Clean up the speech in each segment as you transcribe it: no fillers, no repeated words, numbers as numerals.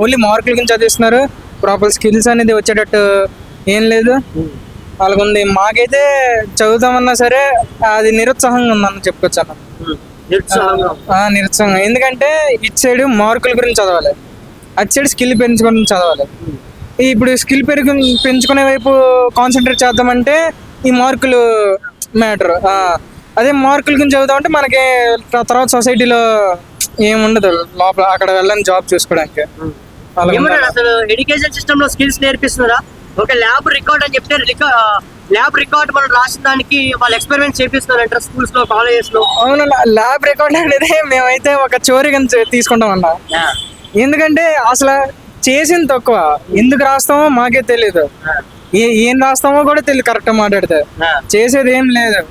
Only మార్కుల గురించి చదివిస్తున్నారు. ప్రాపర్ స్కిల్స్ అనేది వచ్చేటట్టు ఏం లేదు. వాళ్ళకుంది. మాకైతే చదువుతామన్నా సరే అది నిరుత్సాహంగా ఉందని చెప్పుకోవచ్చు అన్న. నిరుత్సాహం. ఎందుకంటే ఇటు సైడ్ మార్కుల గురించి చదవాలి, అటు సైడ్ స్కిల్ పెంచుకొని చదవాలి. ఇప్పుడు స్కిల్ పెంచుకునే వైపు కాన్సన్ట్రేట్ చేద్దామంటే ఈ మార్కులు మ్యాటర్. అదే మార్కుల గురించి చదువుతామంటే మనకి తర్వాత సొసైటీలో ఏముండదు, లోపల అక్కడ వెళ్ళని జాబ్ చూసుకోవడానికి. అసలు ఎడ్యుకేషన్ సిస్టమ్ లో స్కిల్స్ నేర్పిస్తున్నారా? ఒక ల్యాబ్ రికార్డ్ అని చెప్తే ల్యాబ్ రికార్డ్ మనం రాసిన దానికి వాళ్ళు ఎక్స్పెరిమెంట్ చేపిస్తున్నారంట స్కూల్స్ లో, కాలేజెస్ లో. అవును, ల్యాబ్ రికార్డ్ అనేది మేమైతే ఒక చోరీగా తీసుకుంటాం అన్న. ఎందుకంటే అసలు చేసింది తక్కువ, ఎందుకు రాస్తామో మాకే తెలియదు, ఏం రాస్తామో కూడా తెలియదు. కరెక్ట్ మాట్లాడితే చేసేది ఏం లేదు,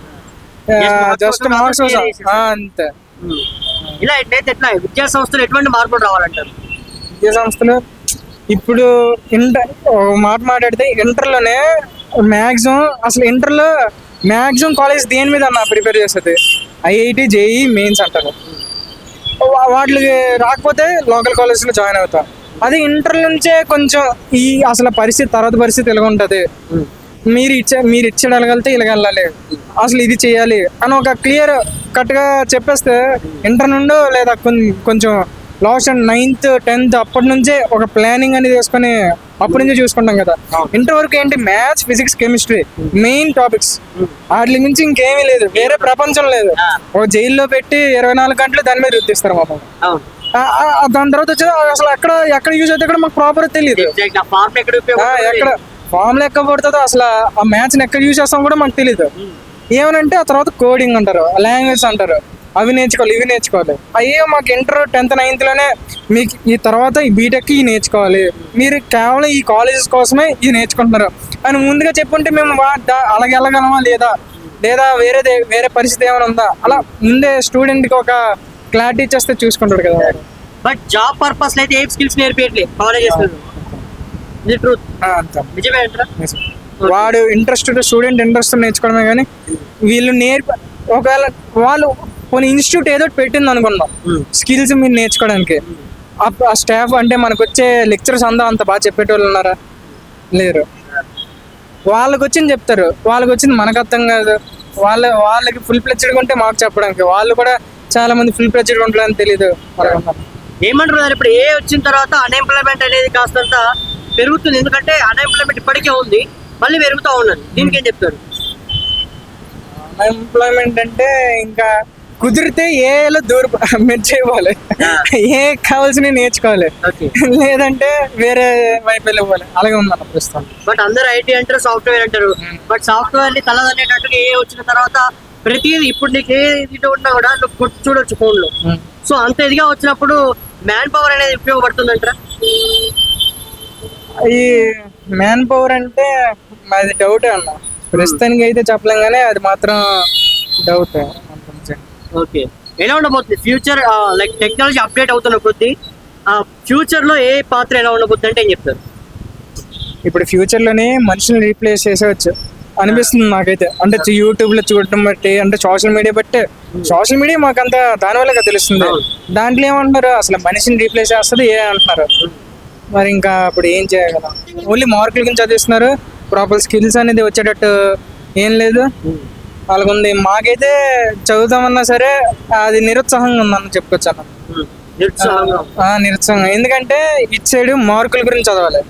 జస్ట్ మార్క్స్ అంతే. ఇలా ఎట్లయితే ఎట్లా విద్యా సంస్థలు ఎటువంటి మార్పులు రావాలంటారు? విద్యా సంస్థలు ఇప్పుడు మాట మాట్లాడితే ఇంటర్లోనే మ్యాక్సిమం, అసలు ఇంటర్లో మ్యాక్సిమం కాలేజ్ దేని మీద అన్న ప్రిపేర్ చేస్తుంది? ఐఐటి, జేఈ మెయిన్స్ అంటారు. వాటికి రాకపోతే లోకల్ కాలేజ్లో జాయిన్ అవుతాం. అది ఇంటర్ నుంచే కొంచెం ఈ అసలు పరిస్థితి, తర్వాత పరిస్థితి ఇలా ఉంటుంది. మీరు ఇచ్చేది వెళ్ళగలితే ఇలా వెళ్ళాలి, అసలు ఇది చేయాలి అని ఒక క్లియర్ కట్గా చెప్పేస్తే ఇంటర్ నుండి లేదా కొంచెం లాస్ట్ 9th 10th అప్పటి నుంచే ఒక ప్లానింగ్ అనేది వేసుకొని అప్పటి నుంచే చూసుకుంటాం కదా. ఇంటర్ వరకు ఏంటి, maths, physics, chemistry main topics. వాటి నుంచి ఇంకేమీ లేదు, వేరే ప్రపంచం లేదు. ఒక జైల్లో పెట్టి 24 గంటలు దాని మీద రుద్దిస్తారు మాకు. దాని తర్వాత వచ్చి అసలు ఎక్కడ యూజ్ అయితే కూడా మాకు ప్రాపర్ తెలియదు. ఎక్కడ ఫార్ములా ఎక్కడ పడుతుందో, అసలు ఆ మ్యాథ్స్ ఎక్కడ యూజ్ చేస్తాం కూడా మాకు తెలియదు. ఏమనంటే ఆ తర్వాత కోడింగ్ అంటారు, లాంగ్వేజ్ అంటారు, అవి నేర్చుకోవాలి, ఇవి నేర్చుకోవాలి. అయ్యో మాకు ఇంటర్ 10th 9th లోనే మీకు ఈ తర్వాత ఈ బీటెక్ ఈ నేర్చుకోవాలి, మీరు కేవలం ఈ కాలేజెస్ కోసమే ఇది నేర్చుకుంటున్నారు అని ముందుగా చెప్పుంటే మేము అలాగే వెళ్ళగలమా లేదా వేరే పరిస్థితి ఏమైనా ఉందా, అలా ముందే స్టూడెంట్కి ఒక క్లారిటీ ఇచ్చేస్తే చూసుకుంటాడు కదా. బట్ జాబ్ పర్పస్ అయితే ఏం స్కిల్స్ నేర్పించట్లేదు కాలేజెస్. వాడు స్టూడెంట్ ఇంట్రెస్ట్ నేర్చుకోవడమే కానీ వీళ్ళు ఒకవేళ వాళ్ళు కొన్ని ఇన్స్టిట్యూట్ ఏదో పెట్టింది అనుకున్నాం స్కిల్స్ మీరు నేర్చుకోవడానికి. ఆ స్టాఫ్ అంటే మనకు వచ్చే లెక్చరర్స్ అంత బాగా చెప్పేటోళ్ళు ఉన్నారా? లేరు. వాళ్ళకి వచ్చింది చెప్తారు, వాళ్ళకి వచ్చింది మనకు అర్థం కాదు. వాళ్ళకి ఫుల్ ఫ్లెడ్జ్డ్గా ఉంటే మాకు చెప్పడానికి, వాళ్ళు కూడా చాలా మంది ఫుల్ ఫ్లెడ్జ్డ్గా ఉంటారని తెలియదు. ఏమంటారు ఇప్పుడు ఏ వచ్చిన తర్వాత అన్ఎంప్లాయ్మెంట్ అనేది కాస్తంత పెరుగుతుంది, ఎందుకంటే అన్ఎంప్లాయ్మెంట్ ఇప్పటికే ఉంది, మళ్ళీ పెరుగుతూ ఉన్నది. దీనికి ఏం చెప్తారు? అన్ఎంప్లాయ్మెంట్ అంటే ఇంకా కుదిరితే ఏలో మీరు చేయవాలి, ఏ కావాల్సిన నేర్చుకోవాలి, లేదంటే వేరే వైపు వెళ్ళిపోవాలి. అలాగే ఉందన్న ప్రస్తుతం. బట్ అందరూ ఐటీ అంటారు, సాఫ్ట్వేర్ అంటారు. బట్ సాఫ్ట్వేర్ ని తలదనేటట్టుగా ఏ వచ్చిన తర్వాత ప్రతిదీ ఇప్పుడు నీకు ఏ ఇది ఉన్నా కూడా నువ్వు చూడొచ్చు ఫోన్ లో. సో అంత ఇదిగా వచ్చినప్పుడు మ్యాన్ పవర్ అనేది ఉపయోగపడుతుందంటారా? ఈ మ్యాన్ పవర్ అంటే అది డౌట్ అన్న, ప్రస్తుతానికి అయితే చెప్పలేం కానీ అది మాత్రం డౌట్. ఓకే, ఎలా ఉండబోతుంది ఫ్యూచర్? లైక్ టెక్నాలజీ అప్డేట్ అవుతున్న కొద్దీ ఫ్యూచర్ లో ఏ పాత్ర ఎలా ఉండబోతుంది అంటే ఏం చెప్తారు? ఇప్పుడు ఫ్యూచర్ లోనే మనుషుల్ని రీప్లేస్ చేసేవచ్చు అనిపిస్తుంది నాకైతే. అంటే యూట్యూబ్ లో చూడటం బట్టి, అంటే సోషల్ మీడియా బట్టి, సోషల్ మీడియా మాకంతా దానివల్ల తెలుస్తుంది. దాంట్లో ఏమంటున్నారు, అసలు మనిషిని రీప్లేస్ చేస్తుంది అంటున్నారు. మరి ఇంకా అప్పుడు ఏం చేయగలం? ఓన్లీ మార్కుల గురించి చదివిస్తున్నారు, ప్రాపర్ స్కిల్స్ అనేది వచ్చేటట్టు ఏం లేదు. వాళ్ళకుంది. మాకైతే చదువుతామన్నా సరే అది నిరుత్సాహంగా ఉందని చెప్పుకోవచ్చు అన్న. నిరుత్సాహం. ఎందుకంటే ఇటు సైడ్ మార్కుల గురించి చదవాలి,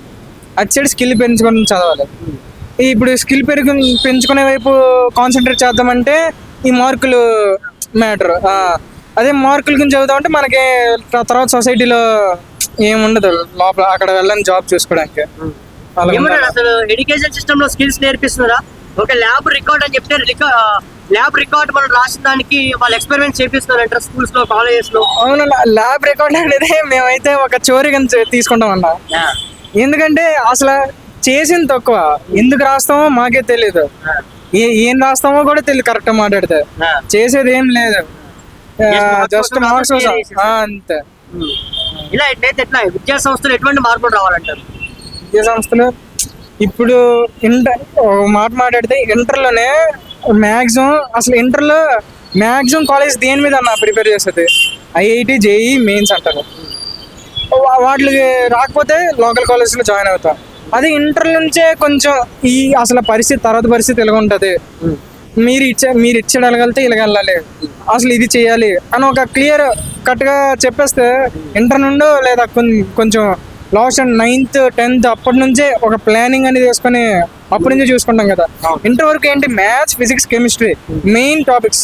అటు సైడ్ స్కిల్ పెంచుకొని చదవాలి. ఇప్పుడు స్కిల్ పెంచుకునే వైపు కాన్సన్ట్రేట్ చేద్దామంటే ఈ మార్కులు మ్యాటర్. అదే మార్కుల గురించి చదువుతామంటే మనకి తర్వాత సొసైటీలో ఏముండదు, లోపల అక్కడ వెళ్ళని జాబ్ చూసుకోవడానికి. అసలు ఎడ్యుకేషన్ సిస్టమ్ లో స్కిల్స్ నేర్పిస్తున్నారా? ఒక ల్యాబ్ రికార్డ్ అని చెప్తే ల్యాబ్ రికార్డ్ మనం రాసిన దానికి వాళ్ళు ఎక్స్పెరిమెంట్ చేపిస్తున్నారంట స్కూల్స్ లో, కాలేజెస్ లో. అవును, ల్యాబ్ రికార్డ్ అనేది మేమైతే ఒక చోరీగా తీసుకుంటాం అన్న. ఎందుకంటే అసలు చేసింది తక్కువ, ఎందుకు రాస్తామో మాకే తెలియదు, ఏం రాస్తామో కూడా తెలియదు. కరెక్ట్ మాట్లాడితే చేసేది ఏం లేదు, జస్ట్ మార్క్స్ అంతే. ఇలా ఎట్లయితే ఎట్లా విద్యా సంస్థలు ఎటువంటి మార్పులు రావాలంటారు? విద్యా సంస్థలు ఇప్పుడు మాట మాట్లాడితే ఇంటర్లోనే మ్యాక్సిమం, అసలు ఇంటర్లో మ్యాక్సిమం కాలేజ్ దేని మీద అన్న ప్రిపేర్ చేస్తుంది? ఐఐటి, జేఈ మెయిన్స్ అంటారు. వాటికి రాకపోతే లోకల్ కాలేజ్లో జాయిన్ అవుతా. అది ఇంటర్ నుంచే కొంచెం ఈ అసలు పరిస్థితి తర్వాత పరిస్థితి ఇలా ఉంటుంది, మీరు ఇచ్చేది వెళ్ళగలితే ఇలా వెళ్ళాలి, అసలు ఇది చేయాలి అని ఒక క్లియర్ కట్గా చెప్పేస్తే ఇంటర్ నుండి లేదా కొంచెం లాస్ట్ అండ్ 9th 10th అప్పటి నుంచే ఒక ప్లానింగ్ అనేది వేసుకొని అప్పటి నుంచే చూసుకుంటాం కదా. ఇంటర్ వరకు ఏంటి maths physics chemistry main topics,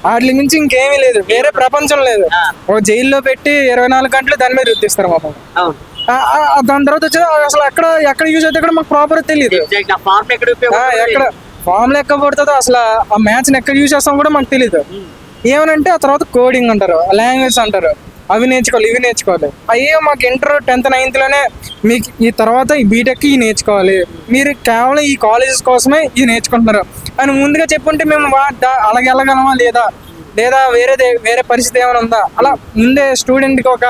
వాటి నుంచి ఇంకేమీ లేదు, వేరే ప్రపంచం లేదు. ఒక జైల్లో పెట్టి 24 గంటలు దాని మీద రుద్దిస్తారు మాకు. దాని తర్వాత వచ్చి అసలు ఎక్కడ యూజ్ అయితే కూడా మాకు ప్రాపర్ తెలియదు, ఎక్కడ ఫామ్ లెక్క పడుతుందో అసలు ఆ మ్యాథ్స్ ఎక్కడ యూజ్ చేస్తాం కూడా మాకు తెలియదు. ఏమనంటే ఆ తర్వాత కోడింగ్ అంటారు, లాంగ్వేజ్ అంటారు, అవి నేర్చుకోవాలి ఇవి నేర్చుకోవాలి. అయ్యో మాకు ఇంటర్ 10th 9th లోనే మీకు ఈ తర్వాత ఈ బీటెక్ ఈ నేర్చుకోవాలి, మీరు కేవలం ఈ కాలేజెస్ కోసమే ఇది నేర్చుకుంటున్నారు అని ముందుగా చెప్పుంటే మేము అలాగే వెళ్ళగలమా లేదా వేరే పరిస్థితి ఏమైనా ఉందా, అలా ముందే స్టూడెంట్కి ఒక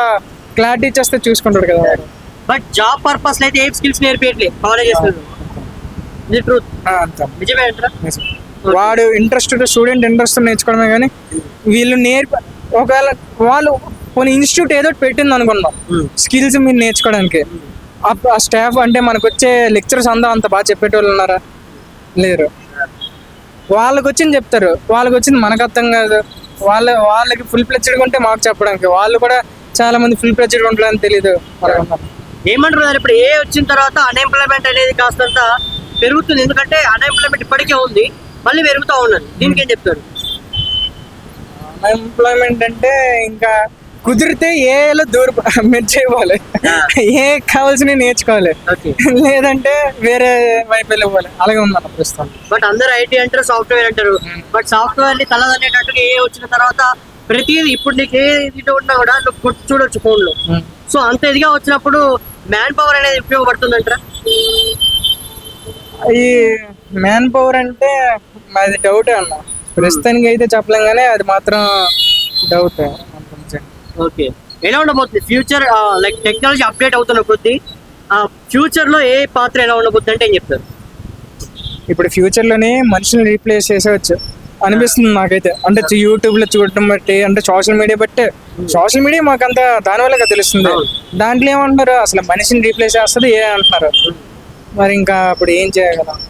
క్లారిటీ ఇచ్చేస్తే చూసుకుంటాడు కదా. బట్ జాబ్ పర్పస్ అయితే ఏం స్కిల్స్ నేర్పించట్లేదు కాలేజెస్. వాడు స్టూడెంట్ ఇంట్రెస్ట్ నేర్చుకోవడమే కానీ వీళ్ళు ఒకవేళ వాళ్ళు కొన్ని ఇన్స్టిట్యూట్ ఏదో పెట్టింది అనుకున్నాం స్కిల్స్ మీరు నేర్చుకోవడానికి, ఆ స్టాఫ్ అంటే మనకు వచ్చే లెక్చరర్స్ అంత బాగా చెప్పేటోళ్ళు ఉన్నారా, లేరు. వాళ్ళకి వచ్చింది చెప్తారు, వాళ్ళకి వచ్చింది మనకు అర్థం కాదు, వాళ్ళకి ఫుల్ ఫ్లెడ్జ్డ్గా ఉంటే మాకు చెప్పడానికి, వాళ్ళు కూడా చాలా మంది ఫుల్ ఫ్లెడ్జ్డ్గా ఉంటారని తెలియదు. ఏమంటారు ఇప్పుడు ఏ వచ్చిన తర్వాత అన్ఎంప్లాయ్మెంట్ అనేది కాస్తంత పెరుగుతుంది, ఎందుకంటే అన్ఎంప్లాయ్మెంట్ ఇప్పటికే ఉంది మళ్ళీ పెరుగుతూ ఉన్నది, దీనికి ఏం చెప్తారు? అన్ఎంప్లాయ్మెంట్ అంటే ఇంకా కుదిరితే ఏలో మెచ్చేయాలి, ఏ కావాల్సిన నేర్చుకోవాలి, లేదంటే వేరే వైపు వెళ్ళిపోవాలి, అలాగే ఉందన్న ప్రస్తుతం. బట్ అందరూ ఐటీ అంటారు సాఫ్ట్వేర్ అంటారు, బట్ సాఫ్ట్వేర్ ని తలదనేటట్టుగా ఏ వచ్చిన తర్వాత ప్రతిదీ ఇప్పుడు నీకు ఏ ఇది ఉన్నా కూడా నువ్వు చూడొచ్చు ఫోన్ లో. సో అంత ఇదిగా వచ్చినప్పుడు మ్యాన్ పవర్ అనేది ఉపయోగపడుతుందంటారా? ఈ మ్యాన్ పవర్ అంటే అది డౌట్ అన్న, ప్రస్తుతానికి అయితే చెప్పలేం కానీ అది మాత్రం డౌట్. ఓకే, ఎలా ఉండబోతుంది ఫ్యూచర్? లైక్ టెక్నాలజీ అప్డేట్ అవుతున్న కొద్దీ ఫ్యూచర్ లో ఏ పాత్ర ఎలా ఉండబోతుంది అంటే ఏం చెప్తారు? ఇప్పుడు ఫ్యూచర్ లోనే మనుషుల్ని రీప్లేస్ చేసేవచ్చు అనిపిస్తుంది నాకైతే. అంటే యూట్యూబ్ లో చూడటం బట్టి, అంటే సోషల్ మీడియా మాకు అంత దానివల్ల తెలుస్తుంది. దాంట్లో ఏమంటున్నారు అసలు మనిషిని రీప్లేస్ చేస్తుంది అంటున్నారు, మరి ఇంకా అప్పుడు ఏం చేయగలం?